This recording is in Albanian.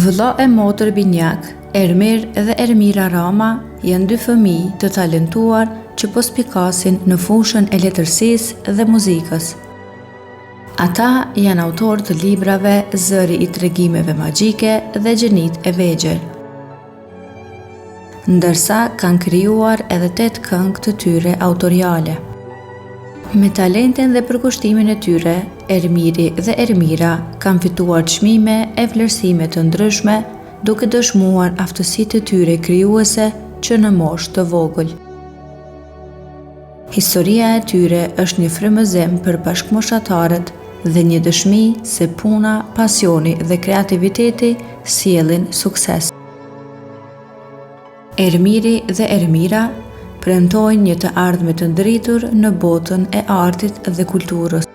Vëlla e motër Binjak, Ermir dhe Ermira Rama, janë dy fëmijë të talentuar që po spikasin në fushën e letërsisë dhe muzikës. Ata janë autorë të librave Zëri i tregimeve magjike dhe Gjenit e vegjël, ndërsa kanë krijuar edhe 8 këngë të tyre autoriale. Me talentin dhe përkushtimin e tyre, Ermiri dhe Ermira kanë fituar çmime e vlerësime të ndryshme, duke dëshmuar aftësitë e tyre krijuese që në moshë të vogël. Historia e tyre është një frymëzim për bashkëmoshatarët dhe një dëshmi se puna, pasioni dhe kreativiteti sjellin sukses. Ermiri dhe Ermira premtojnë një të ardhme të ndritur në botën e artit dhe kulturës.